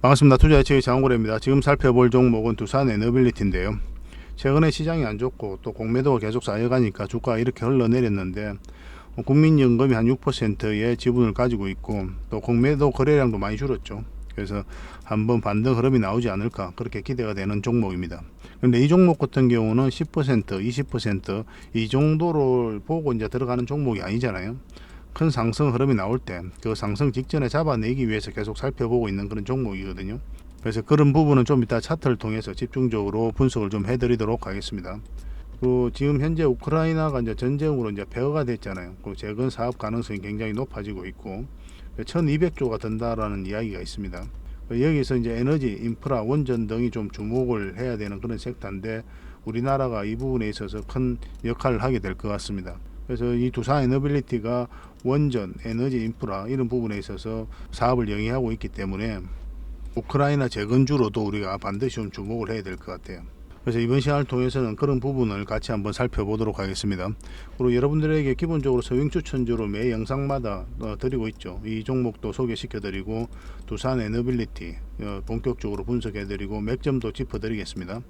반갑습니다. 투자예측의 장원고래입니다. 지금 살펴볼 종목은 두산 에너빌리티인데요. 최근에 시장이 안 좋고 또 공매도가 계속 쌓여가니까 주가가 이렇게 흘러내렸는데 국민연금이 한 6%의 지분을 가지고 있고 또 공매도 거래량도 많이 줄었죠. 그래서 한번 반등 흐름이 나오지 않을까 그렇게 기대가 되는 종목입니다. 근데 이 종목 같은 경우는 10%, 20%이 정도를 보고 이제 들어가는 종목이 아니잖아요. 큰 상승 흐름이 나올 때 그 상승 직전에 잡아내기 위해서 계속 살펴보고 있는 그런 종목이거든요. 그래서 그런 부분은 좀 이따 차트를 통해서 집중적으로 분석을 좀 해드리도록 하겠습니다. 지금 현재 우크라이나가 이제 전쟁으로 이제 폐허가 됐잖아요. 그 재건 사업 가능성이 굉장히 높아지고 있고 1200조가 든다라는 이야기가 있습니다. 여기서 이제 에너지, 인프라, 원전 등이 좀 주목을 해야 되는 그런 섹터인데 우리나라가 이 부분에 있어서 큰 역할을 하게 될 것 같습니다. 그래서 이 두산 에너빌리티가 원전, 에너지, 인프라 이런 부분에 있어서 사업을 영위하고 있기 때문에 우크라이나 재건주로도 우리가 반드시 좀 주목을 해야 될 것 같아요. 그래서 이번 시간을 통해서는 그런 부분을 같이 한번 살펴보도록 하겠습니다. 그리고 여러분들에게 기본적으로 서윙 추천주로 매 영상마다 드리고 있죠. 이 종목도 소개시켜 드리고 두산 에너빌리티 본격적으로 분석해 드리고 맥점도 짚어 드리겠습니다.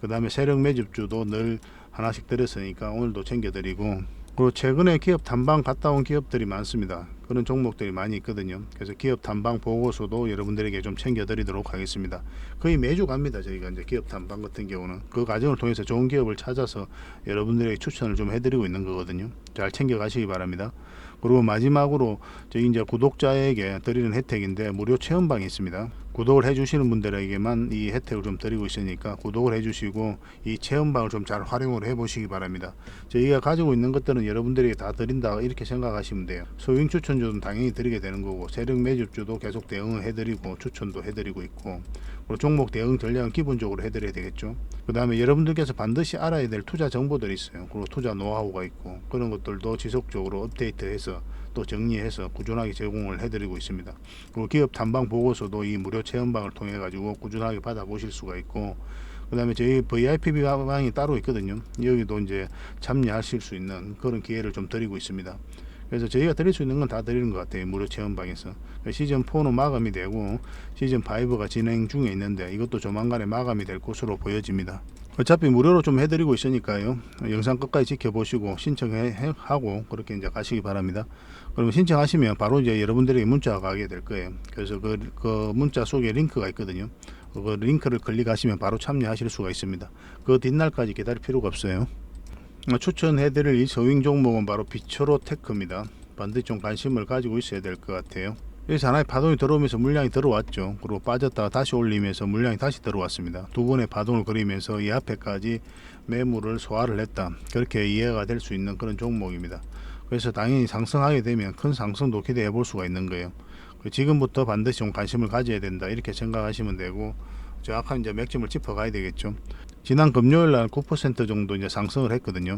그 다음에 세력 매집주도 늘 하나씩 드렸으니까 오늘도 챙겨 드리고, 그리고 최근에 기업 탐방 갔다 온 기업들이 많습니다. 그런 종목들이 많이 있거든요. 그래서 기업 탐방 보고서도 여러분들에게 좀 챙겨 드리도록 하겠습니다. 거의 매주 갑니다. 저희가 이제 기업 탐방 같은 경우는 그 과정을 통해서 좋은 기업을 찾아서 여러분들에게 추천을 좀 해드리고 있는 거거든요. 잘 챙겨 가시기 바랍니다. 그리고 마지막으로 저희 이제 구독자에게 드리는 혜택인데 무료 체험방이 있습니다. 구독을 해주시는 분들에게만 이 혜택을 좀 드리고 있으니까 구독을 해주시고 이 체험방을 좀 잘 활용을 해보시기 바랍니다. 저희가 가지고 있는 것들은 여러분들에게 다 드린다 이렇게 생각하시면 돼요. 소형 추천주는 당연히 드리게 되는 거고 세력 매집주도 계속 대응을 해드리고 추천도 해드리고 있고, 그리고 종목 대응 전략은 기본적으로 해드려야 되겠죠. 그 다음에 여러분들께서 반드시 알아야 될 투자 정보들이 있어요. 그리고 투자 노하우가 있고 그런 것들도 지속적으로 업데이트해서 또 정리해서 꾸준하게 제공을 해드리고 있습니다. 그리고 기업 탐방 보고서도 이 무료 체험방을 통해 가지고 꾸준하게 받아보실 수가 있고, 그 다음에 저희 VIP 방이 따로 있거든요. 여기도 이제 참여하실 수 있는 그런 기회를 좀 드리고 있습니다. 그래서 저희가 드릴 수 있는 건 다 드리는 것 같아요. 무료 체험방에서. 시즌 4는 마감이 되고 시즌 5가 진행 중에 있는데 이것도 조만간에 마감이 될 것으로 보여집니다. 어차피 무료로 좀 해드리고 있으니까요. 영상 끝까지 지켜보시고 신청하고 그렇게 이제 가시기 바랍니다. 그러면 신청하시면 바로 이제 여러분들에게 문자가 가게 될 거예요. 그래서 그 문자 속에 링크가 있거든요. 그 링크를 클릭하시면 바로 참여하실 수가 있습니다. 그 뒷날까지 기다릴 필요가 없어요. 추천해드릴 이 서윙 종목은 바로 비철호 테크입니다. 반드시 좀 관심을 가지고 있어야 될 것 같아요. 여기서 하나의 파동이 들어오면서 물량이 들어왔죠. 그리고 빠졌다가 다시 올리면서 물량이 다시 들어왔습니다. 두 번의 파동을 그리면서 이 앞에까지 매물을 소화를 했다, 그렇게 이해가 될 수 있는 그런 종목입니다. 그래서 당연히 상승하게 되면 큰 상승도 기대해 볼 수가 있는 거예요. 지금부터 반드시 좀 관심을 가져야 된다 이렇게 생각하시면 되고, 정확한 이제 맥점을 짚어 가야 되겠죠. 지난 금요일 날 9% 정도 이제 상승을 했거든요.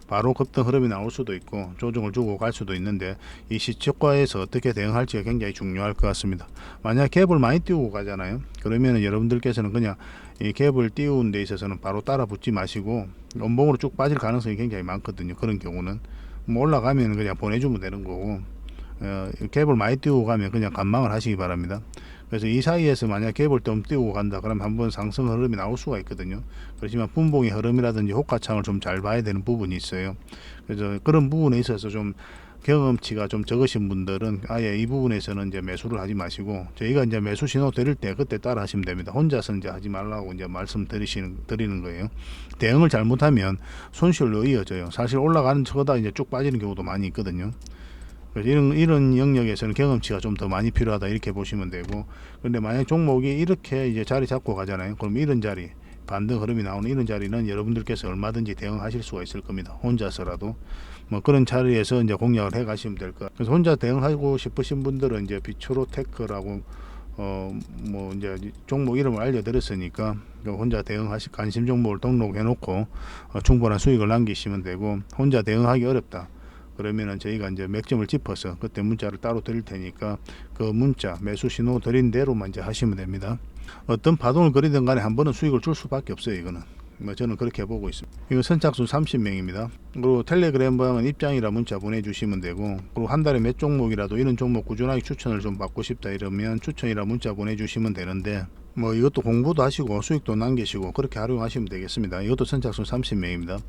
바로 급등 흐름이 나올 수도 있고 조정을 주고 갈 수도 있는데 이 시초가에서 어떻게 대응할지가 굉장히 중요할 것 같습니다. 만약 갭을 많이 띄우고 가잖아요. 그러면 여러분들께서는 그냥 이 갭을 띄우는 데 있어서는 바로 따라 붙지 마시고 연봉으로 쭉 빠질 가능성이 굉장히 많거든요. 그런 경우는 뭐 올라가면 그냥 보내주면 되는 거고, 갭을 많이 띄우고 가면 그냥 관망을 하시기 바랍니다. 그래서 이 사이에서 만약 갭을 좀 띄우고 간다 그러면 한번 상승 흐름이 나올 수가 있거든요. 그렇지만 분봉의 흐름이라든지 호가창을 좀 잘 봐야 되는 부분이 있어요. 그래서 그런 부분에 있어서 좀 경험치가 좀 적으신 분들은 아예 이 부분에서는 이제 매수를 하지 마시고 저희가 이제 매수 신호 드릴 때 그때 따라 하시면 됩니다. 혼자서 이제 하지 말라고 이제 드리는 거예요. 대응을 잘못하면 손실로 이어져요. 사실 올라가는 척보다 이제 쭉 빠지는 경우도 많이 있거든요. 이런 영역에서는 경험치가 좀 더 많이 필요하다 이렇게 보시면 되고, 그런데 만약 종목이 이렇게 이제 자리 잡고 가잖아요. 그럼 이런 자리 반등 흐름이 나오는 이런 자리는 여러분들께서 얼마든지 대응하실 수가 있을 겁니다. 혼자서라도 뭐 그런 자리에서 이제 공략을 해 가시면 될 것. 그래서 혼자 대응하고 싶으신 분들은 이제 비초로 테크라고 뭐 이제 종목 이름을 알려드렸으니까 혼자 대응하실 관심 종목을 등록해 놓고 충분한 수익을 남기시면 되고, 혼자 대응하기 어렵다 그러면은 저희가 이제 맥점을 짚어서 그때 문자를 따로 드릴 테니까 그 문자 매수 신호 드린 대로만 이제 하시면 됩니다. 어떤 파동을 그리든 간에 한 번은 수익을 줄 수밖에 없어요. 이거는 뭐 저는 그렇게 보고 있습니다. 이거 선착순 30명입니다. 그리고 텔레그램 방은 입장이라 문자 보내주시면 되고, 그리고 한 달에 몇 종목이라도 이런 종목 꾸준하게 추천을 좀 받고 싶다 이러면 추천이라 문자 보내주시면 되는데, 뭐 이것도 공부도 하시고 수익도 남기시고 그렇게 활용하시면 되겠습니다. 이것도 선착순 30명입니다.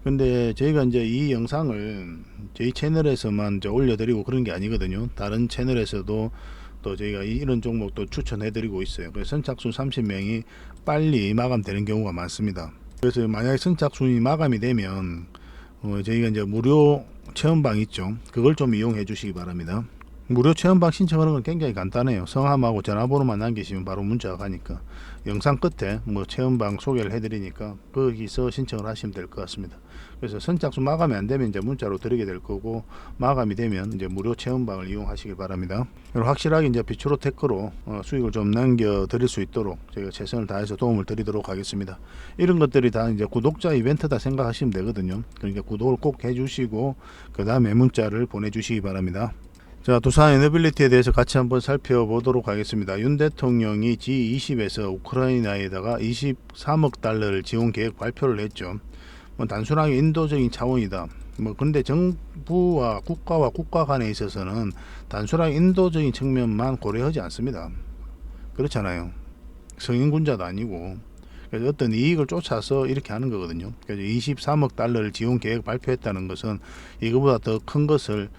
근데 저희가 이제 이 영상을 저희 채널에서만 이제 올려드리고 그런 게 아니거든요. 다른 채널에서도 또 저희가 이런 종목도 추천해드리고 있어요. 그래서 선착순 30명이 빨리 마감되는 경우가 많습니다. 그래서 만약에 선착순이 마감이 되면 저희가 이제 무료 체험방 있죠. 그걸 좀 이용해 주시기 바랍니다. 무료 체험방 신청하는 건 굉장히 간단해요. 성함하고 전화번호만 남기시면 바로 문자가 가니까, 영상 끝에 뭐 체험방 소개를 해드리니까 거기서 신청을 하시면 될 것 같습니다. 그래서 선착순 마감이 안 되면 이제 문자로 드리게 될 거고, 마감이 되면 이제 무료 체험방을 이용하시길 바랍니다. 그리고 확실하게 이제 비추로 테크로 수익을 좀 남겨 드릴 수 있도록 제가 최선을 다해서 도움을 드리도록 하겠습니다. 이런 것들이 다 이제 구독자 이벤트다 생각하시면 되거든요. 그러니까 구독을 꼭 해주시고 그 다음에 문자를 보내주시기 바랍니다. 자, 두산 에너빌리티에 대해서 같이 한번 살펴보도록 하겠습니다. 윤 대통령이 G20에서 우크라이나에다가 23억 달러를 지원 계획 발표를 했죠. 뭐 단순하게 인도적인 차원이다. 뭐 근데 정부와 국가 간에 있어서는 단순하게 인도적인 측면만 고려하지 않습니다. 그렇잖아요. 성인군자도 아니고. 그래서 어떤 이익을 쫓아서 이렇게 하는 거거든요. 그래서 23억 달러를 지원 계획 발표했다는 것은 이거보다 더 큰 것을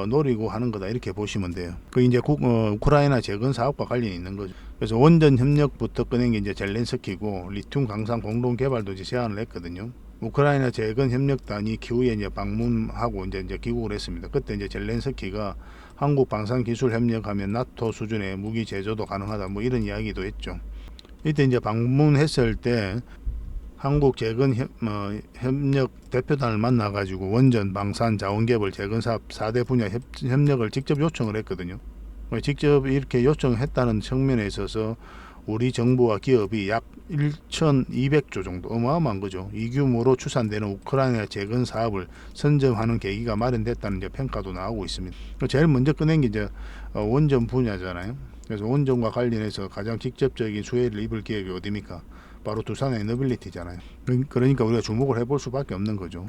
노리고 하는 거다 이렇게 보시면 돼요. 그 이제 우크라이나 재건 사업과 관련이 있는 거죠. 그래서 원전 협력부터 꺼낸 게 이제 젤렌스키고, 리튬 강산 공동 개발도 이제 제안을 했거든요. 우크라이나 재건 협력단이 기후에 이제 방문하고 이제 귀국을 했습니다. 그때 이제 젤렌스키가 한국 방산 기술 협력하면 나토 수준의 무기 제조도 가능하다 뭐 이런 이야기도 했죠. 이때 이제 방문했을 때 한국 재건 협력 대표단을 만나가지고 원전, 방산, 자원개발, 재건 사업 4대 분야 협력을 직접 요청을 했거든요. 직접 이렇게 요청했다는 측면에 있어서 우리 정부와 기업이 약 1,200조 정도, 어마어마한 거죠. 이 규모로 추산되는 우크라이나 재건 사업을 선점하는 계기가 마련됐다는 이제 평가도 나오고 있습니다. 제일 먼저 꺼낸 게 이제 원전 분야잖아요. 그래서 원전과 관련해서 가장 직접적인 수혜를 입을 기업이 어디입니까? 바로 두산 에너빌리티잖아요. 그러니까 우리가 주목을 해볼 수밖에 없는 거죠.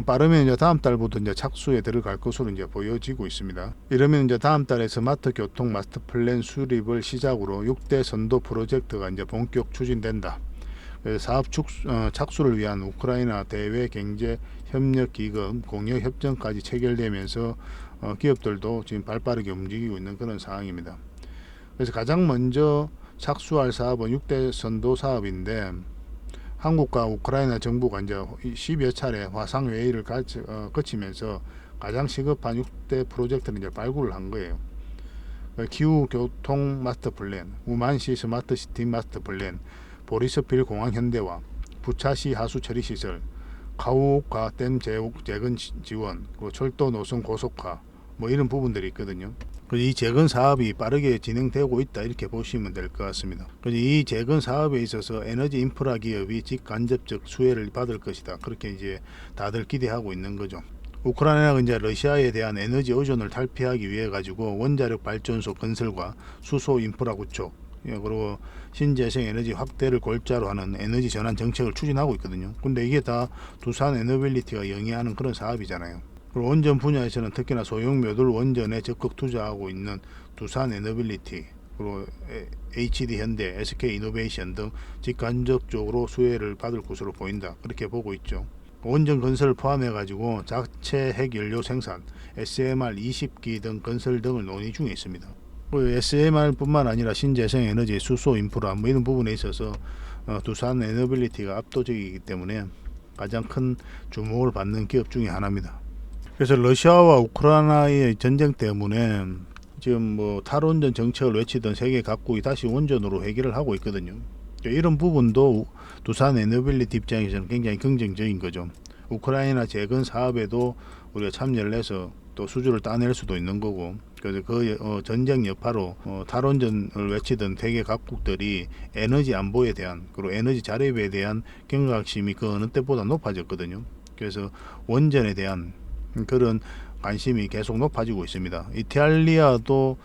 빠르면 이제 다음 달부터 이제 착수에 들어갈 것으로 이제 보여지고 있습니다. 이러면 이제 다음 달에 스마트 교통 마스터 플랜 수립을 시작으로 6대 선도 프로젝트가 이제 본격 추진된다. 사업 착수를 위한 우크라이나 대외 경제 협력 기금 공여 협정까지 체결되면서 기업들도 지금 발빠르게 움직이고 있는 그런 상황입니다. 그래서 가장 먼저 착수할 사업은 6대 선도 사업인데, 한국과 우크라이나 정부가 이제 10여 차례 화상회의를 거치면서 가장 시급한 6대 프로젝트를 이제 발굴을 한 거예요. 기후 교통 마스터 플랜, 우만시 스마트 시티 마스터 플랜, 보리스필 공항 현대화, 부차시 하수 처리 시설, 가우옥과 댐 재건 지원, 그리고 철도 노선 고속화, 뭐 이런 부분들이 있거든요. 이 재건 사업이 빠르게 진행되고 있다 이렇게 보시면 될 것 같습니다. 이 재건 사업에 있어서 에너지 인프라 기업이 직간접적 수혜를 받을 것이다. 그렇게 이제 다들 기대하고 있는 거죠. 우크라이나가 이제 러시아에 대한 에너지 의존을 탈피하기 위해 가지고 원자력 발전소 건설과 수소 인프라 구축, 그리고 신재생 에너지 확대를 골자로 하는 에너지 전환 정책을 추진하고 있거든요. 근데 이게 다 두산 에너빌리티가 영위하는 그런 사업이잖아요. 그리고 원전 분야에서는 특히나 소형 묘들 원전에 적극 투자하고 있는 두산 에너빌리티, 그리고 HD 현대, SK 이노베이션 등 직간접적으로 수혜를 받을 것으로 보인다. 그렇게 보고 있죠. 원전 건설을 포함해 가지고 자체 핵 연료 생산, SMR 20기 등 건설 등을 논의 중에 있습니다. SMR뿐만 아니라 신재생 에너지, 수소 인프라 뭐 이런 부분에 있어서 두산 에너빌리티가 압도적이기 때문에 가장 큰 주목을 받는 기업 중에 하나입니다. 그래서 러시아와 우크라이나의 전쟁 때문에 지금 뭐 탈원전 정책을 외치던 세계 각국이 다시 원전으로 회귀를 하고 있거든요. 이런 부분도 두산 에너빌리티 입장에서는 굉장히 긍정적인 거죠. 우크라이나 재건 사업에도 우리가 참여를 해서 또 수주를 따낼 수도 있는 거고, 그래서 그 전쟁 여파로 탈원전을 외치던 세계 각국들이 에너지 안보에 대한, 그리고 에너지 자립에 대한 경각심이 그 어느 때보다 높아졌거든요. 그래서 원전에 대한 그런 관심이 계속 높아지고 있습니다. 이탈리아도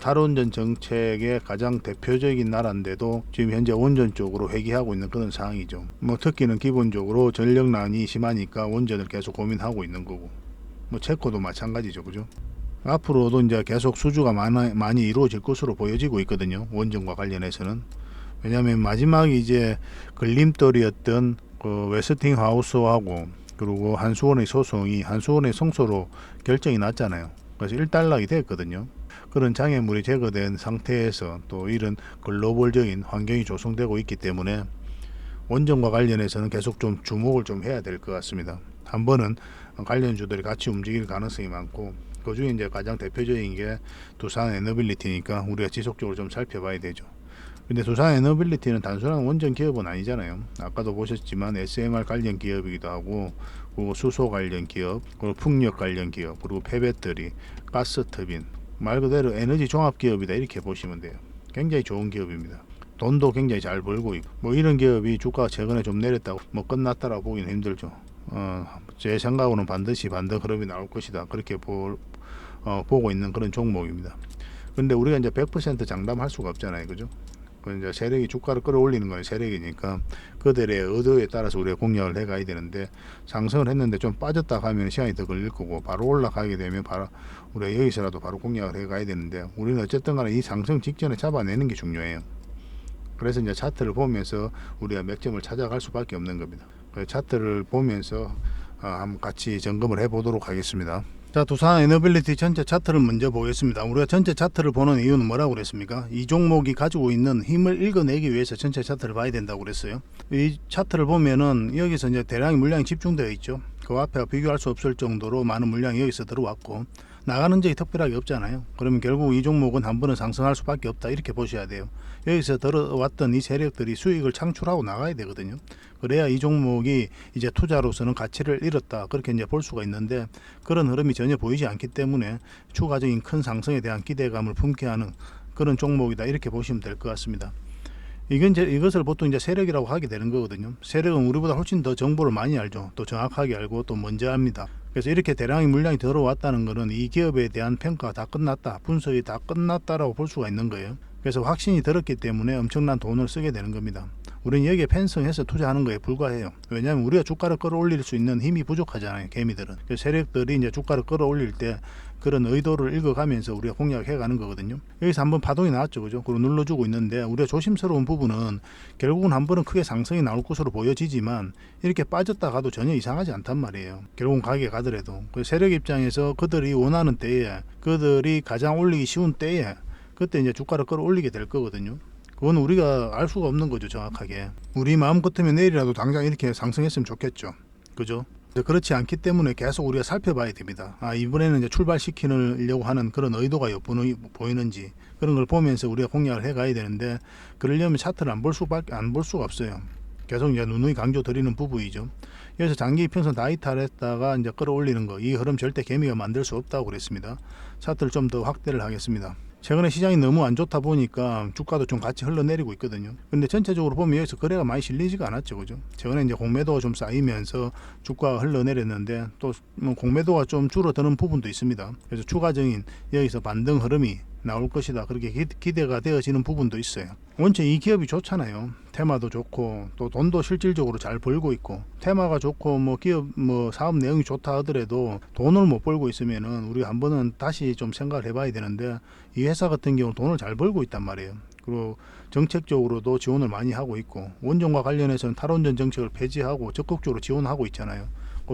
탈원전 정책의 가장 대표적인 나라인데도 지금 현재 원전 쪽으로 회귀하고 있는 그런 상황이죠. 뭐 터키는 기본적으로 전력난이 심하니까 원전을 계속 고민하고 있는 거고, 뭐 체코도 마찬가지죠, 그죠? 앞으로도 이제 계속 수주가 많이 이루어질 것으로 보여지고 있거든요. 원전과 관련해서는. 왜냐하면 마지막에 이제 걸림돌이었던 그 웨스팅하우스하고 그리고 한수원의 소송이 한수원의 성소로 결정이 났잖아요. 그래서 일단락이 됐거든요. 그런 장애물이 제거된 상태에서 또 이런 글로벌적인 환경이 조성되고 있기 때문에 원전과 관련해서는 계속 좀 주목을 좀 해야 될 것 같습니다. 한 번은 관련주들이 같이 움직일 가능성이 많고, 그 중에 이제 가장 대표적인 게 두산 에너빌리티니까 우리가 지속적으로 좀 살펴봐야 되죠. 근데 두산 에너빌리티는 단순한 원전 기업은 아니잖아요. 아까도 보셨지만 SMR 관련 기업이기도 하고, 그리고 수소 관련 기업, 그리고 풍력 관련 기업, 그리고 폐배터리, 가스터빈, 말 그대로 에너지 종합 기업이다, 이렇게 보시면 돼요. 굉장히 좋은 기업입니다. 돈도 굉장히 잘 벌고 있고, 뭐 이런 기업이 주가가 최근에 좀 내렸다고 뭐 끝났다라고 보기는 힘들죠. 제 생각으로는 반드시 반등 흐름이 나올 것이다, 그렇게 보고 있는 그런 종목입니다. 근데 우리가 이제 100% 장담할 수가 없잖아요, 그죠? 이제 세력이 주가를 끌어올리는 건 세력이니까 그들의 의도에 따라서 우리가 공략을 해가야 되는데, 상승을 했는데 좀 빠졌다 가면 시간이 더 걸릴 거고, 바로 올라가게 되면 바로 우리가 여기서라도 바로 공략을 해가야 되는데, 우리는 어쨌든 간에 이 상승 직전에 잡아내는 게 중요해요. 그래서 이제 차트를 보면서 우리가 맥점을 찾아갈 수밖에 없는 겁니다. 차트를 보면서 한번 같이 점검을 해보도록 하겠습니다. 자, 두산 에너빌리티 전체 차트를 먼저 보겠습니다. 우리가 전체 차트를 보는 이유는 뭐라고 그랬습니까? 이 종목이 가지고 있는 힘을 읽어내기 위해서 전체 차트를 봐야 된다고 그랬어요. 이 차트를 보면은 여기서 이제 대량의 물량이 집중되어 있죠. 그 앞에 비교할 수 없을 정도로 많은 물량이 여기서 들어왔고, 나가는 적이 특별하게 없잖아요. 그러면 결국 이 종목은 한 번은 상승할 수밖에 없다, 이렇게 보셔야 돼요. 여기서 들어왔던 이 세력들이 수익을 창출하고 나가야 되거든요. 그래야 이 종목이 이제 투자로서는 가치를 잃었다, 그렇게 이제 볼 수가 있는데, 그런 흐름이 전혀 보이지 않기 때문에 추가적인 큰 상승에 대한 기대감을 품게 하는 그런 종목이다, 이렇게 보시면 될 것 같습니다. 이것을 보통 이제 세력이라고 하게 되는 거거든요. 세력은 우리보다 훨씬 더 정보를 많이 알죠. 또 정확하게 알고 또 먼저 합니다. 그래서 이렇게 대량의 물량이 들어왔다는 것은 이 기업에 대한 평가가 다 끝났다, 분석이 다 끝났다라고 볼 수가 있는 거예요. 그래서 확신이 들었기 때문에 엄청난 돈을 쓰게 되는 겁니다. 우리는 여기에 편성해서 투자하는 거에 불과해요. 왜냐하면 우리가 주가를 끌어올릴 수 있는 힘이 부족하잖아요, 개미들은. 그래서 세력들이 이제 주가를 끌어올릴 때 그런 의도를 읽어가면서 우리가 공략해 가는 거거든요. 여기서 한번 파동이 나왔죠, 그죠? 그리고 눌러주고 있는데, 우리가 조심스러운 부분은 결국은 한 번은 크게 상승이 나올 것으로 보여지지만 이렇게 빠졌다 가도 전혀 이상하지 않단 말이에요. 결국은 가게 가더라도. 세력 입장에서 그들이 원하는 때에, 그들이 가장 올리기 쉬운 때에, 그때 이제 주가를 끌어올리게 될 거거든요. 그건 우리가 알 수가 없는 거죠, 정확하게. 우리 마음 같으면 내일이라도 당장 이렇게 상승했으면 좋겠죠, 그죠? 그렇지 않기 때문에 계속 우리가 살펴봐야 됩니다. 이번에는 이제 출발시키려고 하는 그런 의도가 보이는지, 그런 걸 보면서 우리가 공략을 해 가야 되는데, 그러려면 차트를 안 볼 수가 없어요. 계속 이제 누누이 강조 드리는 부분이죠. 여기서 장기 이평선 다 이탈했다가 이제 끌어올리는 거, 이 흐름 절대 개미가 만들 수 없다고 그랬습니다. 차트를 좀 더 확대를 하겠습니다. 최근에 시장이 너무 안 좋다 보니까 주가도 좀 같이 흘러내리고 있거든요. 근데 전체적으로 보면 여기서 거래가 많이 실리지가 않았죠, 그죠? 최근에 이제 공매도가 좀 쌓이면서 주가가 흘러내렸는데, 또 공매도가 좀 줄어드는 부분도 있습니다. 그래서 추가적인 여기서 반등 흐름이 나올 것이다, 그렇게 기대가 되어지는 부분도 있어요. 원체 이 기업이 좋잖아요. 테마도 좋고 또 돈도 실질적으로 잘 벌고 있고, 테마가 좋고 뭐 기업 사업 내용이 좋다 하더라도 돈을 못 벌고 있으면은 우리가 한번은 다시 좀 생각을 해봐야 되는데, 이 회사 같은 경우는 돈을 잘 벌고 있단 말이에요. 그리고 정책적으로도 지원을 많이 하고 있고, 원전과 관련해서는 탈원전 정책을 폐지하고 적극적으로 지원하고 있잖아요.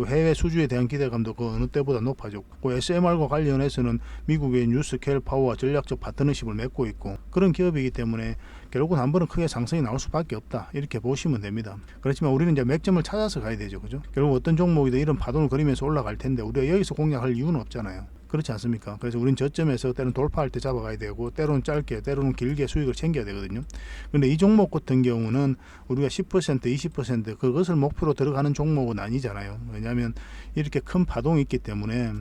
해외 수주에 대한 기대감도 그 어느 때보다 높아졌고, SMR과 관련해서는 미국의 뉴스케일 파워와 전략적 파트너십을 맺고 있고, 그런 기업이기 때문에 결국은 한 번은 크게 상승이 나올 수밖에 없다, 이렇게 보시면 됩니다. 그렇지만 우리는 이제 맥점을 찾아서 가야 되죠, 그죠? 결국 어떤 종목이든 이런 파동을 그리면서 올라갈 텐데 우리가 여기서 공략할 이유는 없잖아요. 그렇지 않습니까? 그래서 우린 저점에서 때로는 돌파할 때 잡아가야 되고, 때로는 짧게, 때로는 길게 수익을 챙겨야 되거든요. 근데 이 종목 같은 경우는 우리가 10%, 20% 그것을 목표로 들어가는 종목은 아니잖아요. 왜냐하면 이렇게 큰 파동이 있기 때문에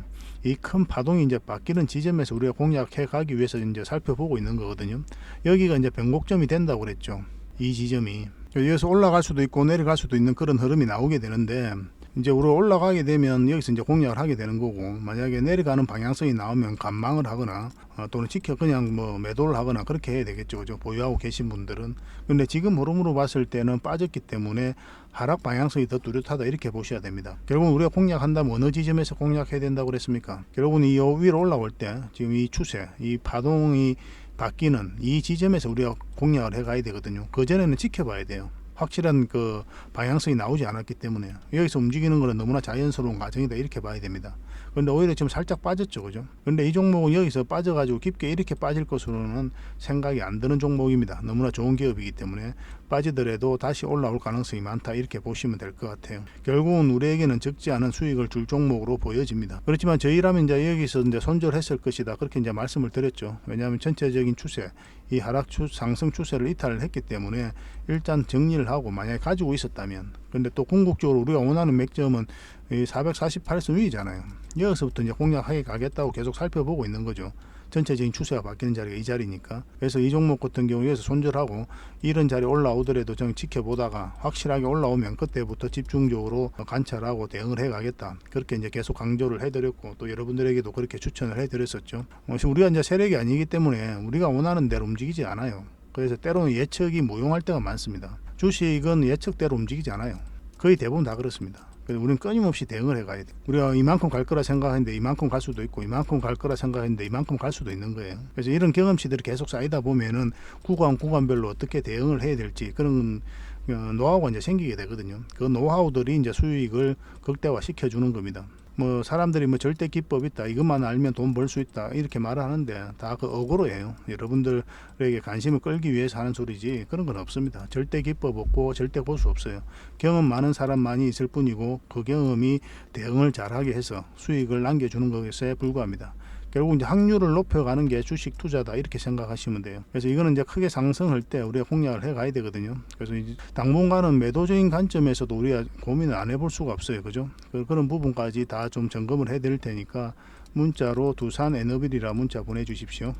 이 큰 파동이 이제 바뀌는 지점에서 우리가 공략해 가기 위해서 이제 살펴보고 있는 거거든요. 여기가 이제 변곡점이 된다고 그랬죠, 이 지점이. 여기서 올라갈 수도 있고 내려갈 수도 있는 그런 흐름이 나오게 되는데, 이제 우리가 올라가게 되면 여기서 이제 공략을 하게 되는 거고, 만약에 내려가는 방향성이 나오면 관망을 하거나 또는 지켜 그냥 뭐 매도를 하거나 그렇게 해야 되겠죠. 그죠? 보유하고 계신 분들은. 근데 지금 흐름으로 봤을 때는 빠졌기 때문에 하락 방향성이 더 뚜렷하다 이렇게 보셔야 됩니다. 결국은 우리가 공략한다면 어느 지점에서 공략해야 된다고 그랬습니까? 결국은 이 위로 올라올 때 지금 이 추세, 이 파동이 바뀌는 이 지점에서 우리가 공략을 해 가야 되거든요. 그 전에는 지켜봐야 돼요. 확실한 그 방향성이 나오지 않았기 때문에 여기서 움직이는 것은 너무나 자연스러운 과정이다 이렇게 봐야 됩니다. 그런데 오히려 지금 살짝 빠졌죠, 그죠? 그런데 이 종목은 여기서 빠져가지고 깊게 이렇게 빠질 것으로는 생각이 안 드는 종목입니다. 너무나 좋은 기업이기 때문에 빠지더라도 다시 올라올 가능성이 많다 이렇게 보시면 될 것 같아요. 결국은 우리에게는 적지 않은 수익을 줄 종목으로 보여집니다. 그렇지만 저희라면 이제 여기서 이제 손절했을 것이다 그렇게 이제 말씀을 드렸죠. 왜냐하면 전체적인 추세, 이 하락 상승 추세를 이탈을 했기 때문에 일단 정리를 하고 만약에 가지고 있었다면, 근데 또 궁극적으로 우리가 원하는 맥점은 448선 위잖아요. 여기서부터 이제 공략하게 가겠다고 계속 살펴보고 있는 거죠. 전체적인 추세가 바뀌는 자리가 이 자리니까. 그래서 이 종목 같은 경우 여기서 손절하고 이런 자리 올라오더라도 좀 지켜보다가 확실하게 올라오면 그때부터 집중적으로 관찰하고 대응을 해 가겠다. 그렇게 이제 계속 강조를 해드렸고 또 여러분들에게도 그렇게 추천을 해드렸었죠. 우리가 이제 세력이 아니기 때문에 우리가 원하는 대로 움직이지 않아요. 그래서 때로는 예측이 무용할 때가 많습니다. 주식은 예측대로 움직이지 않아요. 거의 대부분 다 그렇습니다. 그래서 우리는 끊임없이 대응을 해가야 돼. 우리가 이만큼 갈 거라 생각했는데 이만큼 갈 수도 있고, 이만큼 갈 거라 생각했는데 이만큼 갈 수도 있는 거예요. 그래서 이런 경험치들이 계속 쌓이다 보면은 구간별로 어떻게 대응을 해야 될지 그런 노하우가 이제 생기게 되거든요. 그 노하우들이 이제 수익을 극대화 시켜주는 겁니다. 뭐 사람들이 뭐 절대 기법 있다, 이것만 알면 돈 벌 수 있다 이렇게 말을 하는데 다 그 어그로예요. 여러분들에게 관심을 끌기 위해서 하는 소리지 그런 건 없습니다. 절대 기법 없고 절대 고수 없어요. 경험 많은 사람만이 있을 뿐이고 그 경험이 대응을 잘하게 해서 수익을 남겨주는 것에 불과합니다. 결국 이제 확률을 높여가는 게 주식 투자다 이렇게 생각하시면 돼요. 그래서 이거는 이제 크게 상승할 때 우리가 공략을 해 가야 되거든요. 그래서 이제 당분간은 매도적인 관점에서도 우리가 고민을 안 해볼 수가 없어요, 그죠? 그런 부분까지 다 좀 점검을 해드릴 테니까 문자로 두산 에너빌이라 문자 보내주십시오.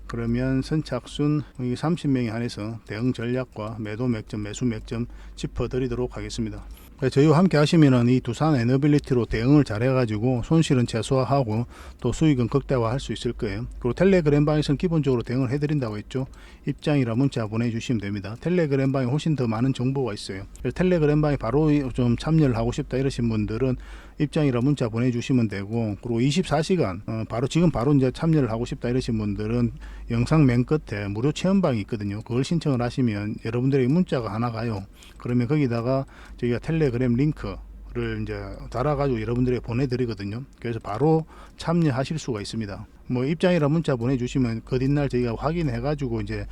그러면 선착순 30명에 한해서 대응 전략과 매도 맥점, 매수 맥점 짚어드리도록 하겠습니다. 저희와 함께 하시면은 이 두산 에너빌리티로 대응을 잘 해가지고 손실은 최소화하고 또 수익은 극대화할 수 있을 거예요. 그리고 텔레그램 방에서는 기본적으로 대응을 해드린다고 했죠. 입장이라 문자 보내주시면 됩니다. 텔레그램 방에 훨씬 더 많은 정보가 있어요. 텔레그램 방에 바로 좀 참여를 하고 싶다 이러신 분들은 입장이라 문자 보내주시면 되고, 그리고 24시간 지금 바로 이제 참여를 하고 싶다 이러신 분들은 영상 맨 끝에 무료 체험방이 있거든요. 그걸 신청을 하시면 여러분들에게 문자가 하나 가요. 그러면 거기다가 저희가 텔레그램 링크를 이제 달아가지고 여러분들에게 보내드리거든요. 그래서 바로 참여하실 수가 있습니다. 뭐 입장이라 문자 보내주시면 그 뒷날 저희가 확인해가지고 이제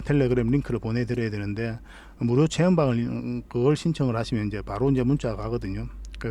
텔레그램 링크를 보내드려야 되는데, 무료 체험방을 그걸 신청을 하시면 이제 바로 이제 문자가 가거든요.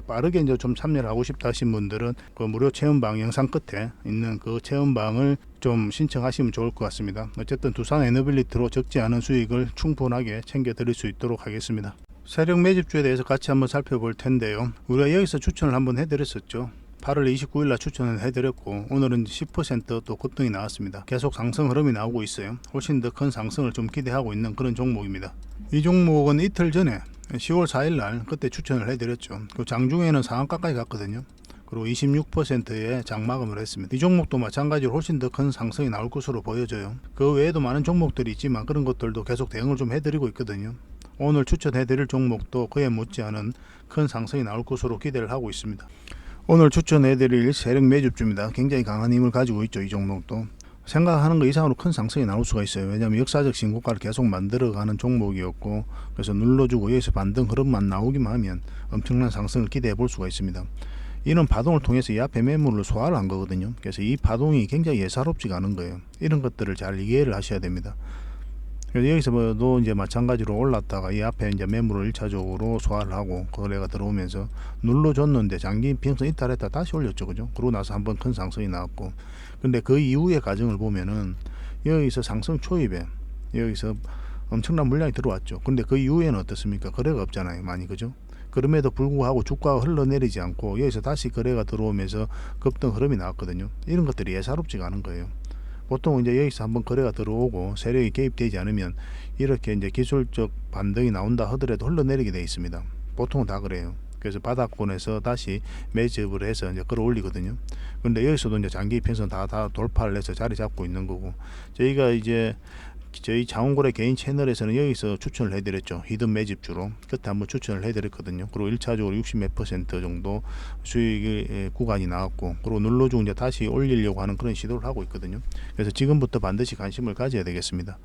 빠르게 이제 좀 참여를 하고 싶다 하신 분들은 그 무료 체험방 영상 끝에 있는 그 체험방을 좀 신청하시면 좋을 것 같습니다. 어쨌든 두산 에너빌리티로 적지 않은 수익을 충분하게 챙겨 드릴 수 있도록 하겠습니다. 세력 매집주에 대해서 같이 한번 살펴볼 텐데요. 우리가 여기서 추천을 한번 해드렸었죠. 8월 29일 날 추천을 해드렸고 오늘은 10% 또 급등이 나왔습니다. 계속 상승 흐름이 나오고 있어요. 훨씬 더 큰 상승을 좀 기대하고 있는 그런 종목입니다. 이 종목은 이틀 전에 10월 4일 날 그때 추천을 해드렸죠. 그 장중에는 상한가까지 갔거든요. 그리고 26%의 장마감을 했습니다. 이 종목도 마찬가지로 훨씬 더 큰 상승이 나올 것으로 보여져요. 그 외에도 많은 종목들이 있지만 그런 것들도 계속 대응을 좀 해드리고 있거든요. 오늘 추천해드릴 종목도 그에 못지않은 큰 상승이 나올 것으로 기대를 하고 있습니다. 오늘 추천해드릴 세력 매집주입니다. 굉장히 강한 힘을 가지고 있죠. 이 종목도 생각하는 것 이상으로 큰 상승이 나올 수가 있어요. 왜냐하면 역사적 신고가를 계속 만들어가는 종목이었고, 그래서 눌러주고 여기서 반등 흐름만 나오기만 하면 엄청난 상승을 기대해 볼 수가 있습니다. 이런 파동을 통해서 이 앞에 매물을 소화를 한 거거든요. 그래서 이 파동이 굉장히 예사롭지가 않은 거예요. 이런 것들을 잘 이해를 하셔야 됩니다. 그래서 여기서도 이제 마찬가지로 올랐다가 이 앞에 이제 매물을 1차적으로 소화를 하고 거래가 들어오면서 눌러줬는데 장기 평선 이탈했다 다시 올렸죠, 그죠? 그러고 나서 한번 큰 상승이 나왔고, 근데 그 이후의 과정을 보면은 여기서 상승 초입에 여기서 엄청난 물량이 들어왔죠. 근데 그 이후에는 어떻습니까? 거래가 없잖아요, 많이, 그죠? 그럼에도 불구하고 주가가 흘러내리지 않고 여기서 다시 거래가 들어오면서 급등 흐름이 나왔거든요. 이런 것들이 예사롭지가 않은 거예요. 보통 이제 여기서 한번 거래가 들어오고 세력이 개입되지 않으면 이렇게 이제 기술적 반등이 나온다 하더라도 흘러내리게 되어 있습니다. 보통은 다 그래요. 그래서 바닥권에서 다시 매집을 해서 이제 끌어올리거든요. 그런데 여기서도 이제 장기 이평선 다 돌파를 해서 자리 잡고 있는 거고, 저희가 이제 저희 장원고래 개인 채널에서는 여기서 추천을 해드렸죠. 히든 매집주로 그때 한번 추천을 해드렸거든요. 그리고 1차적으로 60 몇 퍼센트 정도 수익 구간이 나왔고, 그리고 눌러주고 이제 다시 올리려고 하는 그런 시도를 하고 있거든요. 그래서 지금부터 반드시 관심을 가져야 되겠습니다.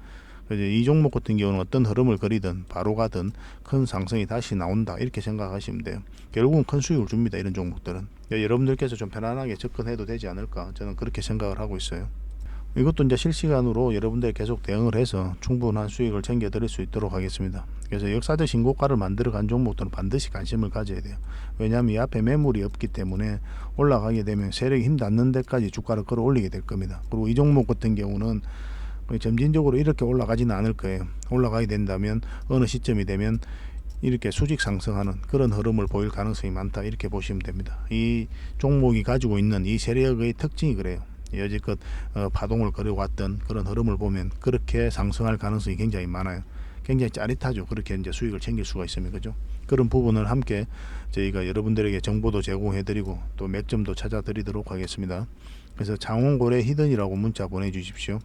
그래서 이 종목 같은 경우는 어떤 흐름을 그리든 바로 가든 큰 상승이 다시 나온다, 이렇게 생각하시면 돼요. 결국은 큰 수익을 줍니다, 이런 종목들은. 여러분들께서 좀 편안하게 접근해도 되지 않을까, 저는 그렇게 생각을 하고 있어요. 이것도 이제 실시간으로 여러분들 계속 대응을 해서 충분한 수익을 챙겨 드릴 수 있도록 하겠습니다. 그래서 역사적 신고가를 만들어 간 종목들은 반드시 관심을 가져야 돼요. 왜냐하면 이 앞에 매물이 없기 때문에 올라가게 되면 세력이 힘 닿는 데까지 주가를 끌어올리게 될 겁니다. 그리고 이 종목 같은 경우는 점진적으로 이렇게 올라가지는 않을 거예요. 올라가게 된다면 어느 시점이 되면 이렇게 수직 상승하는 그런 흐름을 보일 가능성이 많다, 이렇게 보시면 됩니다. 이 종목이 가지고 있는 이 세력의 특징이 그래요. 여지껏 파동을 그려왔던 그런 흐름을 보면 그렇게 상승할 가능성이 굉장히 많아요. 굉장히 짜릿하죠. 그렇게 이제 수익을 챙길 수가 있으면, 그죠? 그런 부분을 함께 저희가 여러분들에게 정보도 제공해드리고 또 맥점도 찾아드리도록 하겠습니다. 그래서 장원고래 히든이라고 문자 보내주십시오.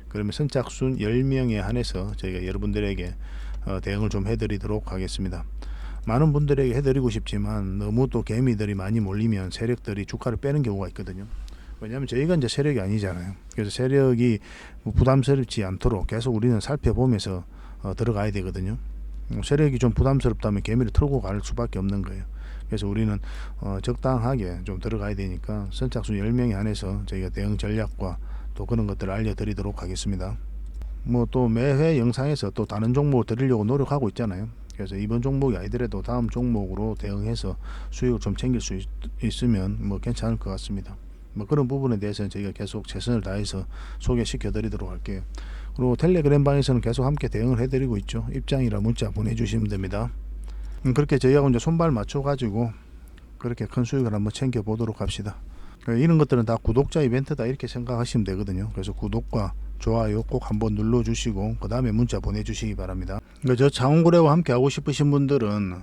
그러면 선착순 10명에 한해서 저희가 여러분들에게 대응을 좀 해드리도록 하겠습니다. 많은 분들에게 해드리고 싶지만 너무 또 개미들이 많이 몰리면 세력들이 주가를 빼는 경우가 있거든요. 왜냐하면 저희가 이제 세력이 아니잖아요. 그래서 세력이 부담스럽지 않도록 계속 우리는 살펴보면서 들어가야 되거든요. 세력이 좀 부담스럽다면 개미를 털고 갈 수밖에 없는 거예요. 그래서 우리는 적당하게 좀 들어가야 되니까 선착순 10명에 한해서 저희가 대응 전략과 또 그런 것들을 알려드리도록 하겠습니다. 뭐 또 매회 영상에서 또 다른 종목을 드리려고 노력하고 있잖아요. 그래서 이번 종목이 아니더라도 다음 종목으로 대응해서 수익을 좀 챙길 수 있으면 뭐 괜찮을 것 같습니다. 뭐 그런 부분에 대해서는 저희가 계속 최선을 다해서 소개시켜 드리도록 할게요. 그리고 텔레그램 방에서는 계속 함께 대응을 해드리고 있죠. 입장이라 문자 보내주시면 됩니다. 그렇게 저희하고 이제 손발 맞춰 가지고 그렇게 큰 수익을 한번 챙겨 보도록 합시다. 이런 것들은 다 구독자 이벤트다, 이렇게 생각하시면 되거든요. 그래서 구독과 좋아요 꼭 한번 눌러주시고 그 다음에 문자 보내주시기 바랍니다. 저 장원고래와 함께 하고 싶으신 분들은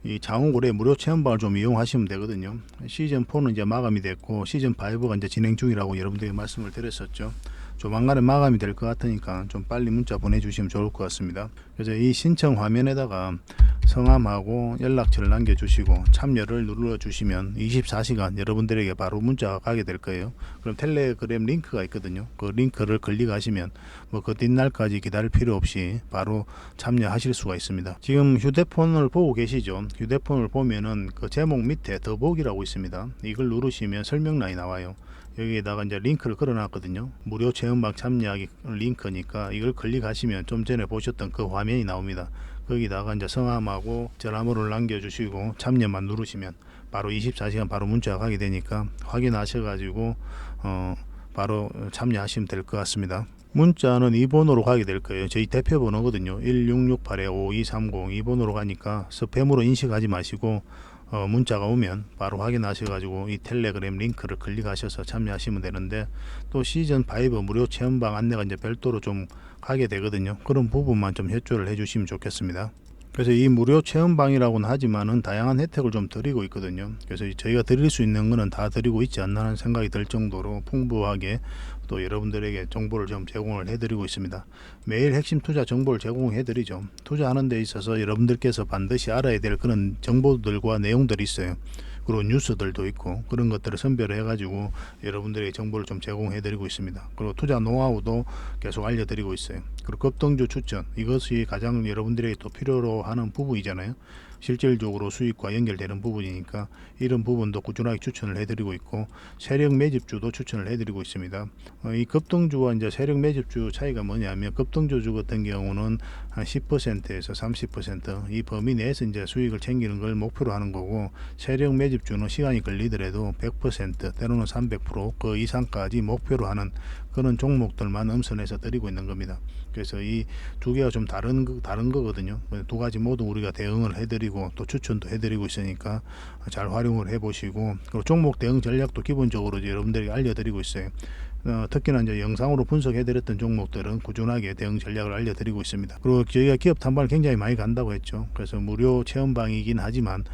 이 장원고래 무료 체험방을 좀 이용하시면 되거든요. 시즌 4는 이제 마감이 됐고 시즌 5가 이제 진행 중이라고 여러분들에게 말씀을 드렸었죠. 조만간에 마감이 될 것 같으니까 좀 빨리 문자 보내주시면 좋을 것 같습니다. 그래서 이 신청 화면에다가 성함하고 연락처를 남겨주시고 참여를 눌러주시면 24시간 여러분들에게 바로 문자가 가게 될 거예요. 그럼 텔레그램 링크가 있거든요. 그 링크를 클릭하시면 뭐 그 뒷날까지 기다릴 필요 없이 바로 참여하실 수가 있습니다. 지금 휴대폰을 보고 계시죠? 휴대폰을 보면은 그 제목 밑에 더보기라고 있습니다. 이걸 누르시면 설명란이 나와요. 여기에다가 이제 링크를 걸어놨거든요. 무료 체험방 참여하기 링크니까 이걸 클릭하시면 좀 전에 보셨던 그 화면이 나옵니다. 거기다가 이제 성함하고 전화번호를 남겨주시고 참여만 누르시면 바로 24시간 바로 문자가 가게 되니까 확인하셔가지고 바로 참여하시면 될 것 같습니다. 문자는 이 번호로 가게 될 거예요. 저희 대표 번호거든요. 1668-5230 이 번호로 가니까 스팸으로 인식하지 마시고 문자가 오면 바로 확인하셔가지고 이 텔레그램 링크를 클릭하셔서 참여하시면 되는데, 또 시즌 5 무료 체험방 안내가 이제 별도로 좀 가게 되거든요. 그런 부분만 좀 협조를 해주시면 좋겠습니다. 그래서 이 무료 체험방이라고는 하지만은 다양한 혜택을 좀 드리고 있거든요. 그래서 저희가 드릴 수 있는 거는 다 드리고 있지 않나 하는 생각이 들 정도로 풍부하게 또 여러분들에게 정보를 좀 제공을 해드리고 있습니다. 매일 핵심 투자 정보를 제공해드리죠. 투자하는 데 있어서 여러분들께서 반드시 알아야 될 그런 정보들과 내용들이 있어요. 그리고 뉴스들도 있고 그런 것들을 선별해 가지고 여러분들에게 정보를 좀 제공해 드리고 있습니다. 그리고 투자 노하우도 계속 알려드리고 있어요. 그리고 급등주 추천, 이것이 가장 여러분들에게 또 필요로 하는 부분이잖아요. 실질적으로 수익과 연결되는 부분이니까 이런 부분도 꾸준하게 추천을 해드리고 있고, 세력 매집주도 추천을 해드리고 있습니다. 이 급등주와 이제 세력 매집주 차이가 뭐냐면, 급등주주 같은 경우는 한 10%에서 30% 이 범위 내에서 이제 수익을 챙기는 걸 목표로 하는 거고, 세력 매집주는 시간이 걸리더라도 100% 때로는 300% 이상까지 목표로 하는 그런 종목들만 음선해서 드리고 있는 겁니다. 그래서 이 두 개가 좀 다른 거거든요. 두 가지 모두 우리가 대응을 해드리고 또 추천도 해드리고 있으니까 잘 활용을 해보시고, 그리고 종목 대응 전략도 기본적으로 여러분들에게 알려드리고 있어요. 특히나 이제 영상으로 분석해드렸던 종목들은 꾸준하게 대응 전략을 알려드리고 있습니다. 그리고 저희가 기업 탐방을 굉장히 많이 간다고 했죠. 그래서 무료 체험방이긴 하지만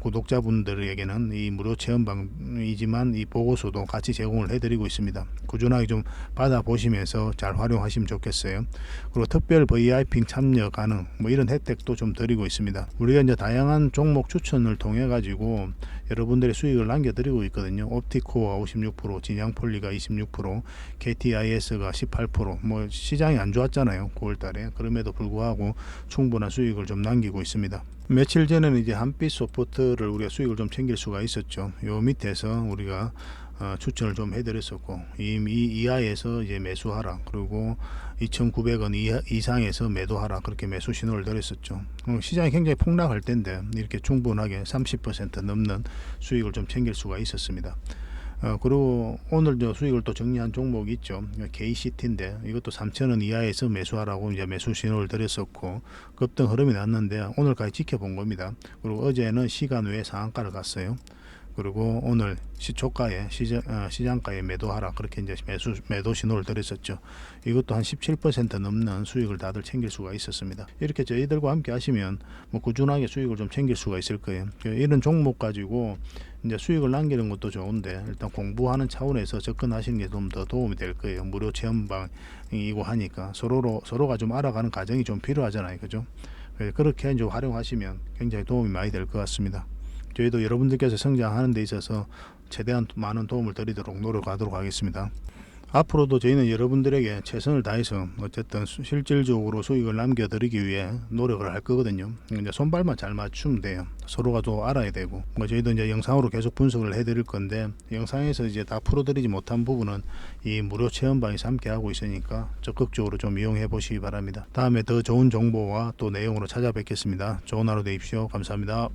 구독자분들에게는 이 무료 체험방이지만 이 보고서도 같이 제공을 해드리고 있습니다. 꾸준하게 좀 받아보시면서 잘 활용하시면 좋겠어요. 그리고 특별 VIP 참여 가능 뭐 이런 혜택도 좀 드리고 있습니다. 우리가 이제 다양한 종목 추천을 통해 가지고 여러분들의 수익을 남겨드리고 있거든요. 옵티코어가 56%, 진양폴리가 26%, KTIS가 18%. 뭐 시장이 안 좋았잖아요. 9월달에. 그럼에도 불구하고 충분한 수익을 좀 남기고 있습니다. 며칠 전에는 이제 한빛 소프트를 우리가 수익을 좀 챙길 수가 있었죠. 요 밑에서 우리가 추천을 좀 해드렸었고 이 이하에서 이제 매수하라, 그리고 2,900원 이상에서 매도하라, 그렇게 매수 신호를 드렸었죠. 시장이 굉장히 폭락할 때인데 이렇게 충분하게 30% 넘는 수익을 좀 챙길 수가 있었습니다. 그리고 오늘 저 수익을 또 정리한 종목이 있죠. KCT인데 이것도 3,000원 이하에서 매수하라고 이제 매수 신호를 드렸었고 급등 흐름이 났는데 오늘까지 지켜본 겁니다. 그리고 어제는 시간 외에 상한가를 갔어요. 그리고 오늘 시초가에 시장가에 매도하라, 그렇게 이제 매도 신호를 드렸었죠. 이것도 한 17% 넘는 수익을 다들 챙길 수가 있었습니다. 이렇게 저희들과 함께 하시면 뭐 꾸준하게 수익을 좀 챙길 수가 있을 거예요. 이런 종목 가지고 이제 수익을 남기는 것도 좋은데 일단 공부하는 차원에서 접근하시는 게 좀 더 도움이 될 거예요. 무료 체험방이고 하니까 서로가 좀 알아가는 과정이 좀 필요하잖아요, 그죠? 그렇게 이제 활용하시면 굉장히 도움이 많이 될 것 같습니다. 저희도 여러분들께서 성장하는 데 있어서 최대한 많은 도움을 드리도록 노력하도록 하겠습니다. 앞으로도 저희는 여러분들에게 최선을 다해서 어쨌든 실질적으로 수익을 남겨드리기 위해 노력을 할 거거든요. 이제 손발만 잘 맞추면 돼요. 서로가 또 알아야 되고, 저희도 이제 영상으로 계속 분석을 해드릴 건데 영상에서 이제 다 풀어드리지 못한 부분은 이 무료 체험방에서 함께 하고 있으니까 적극적으로 좀 이용해 보시기 바랍니다. 다음에 더 좋은 정보와 또 내용으로 찾아뵙겠습니다. 좋은 하루 되십시오. 감사합니다.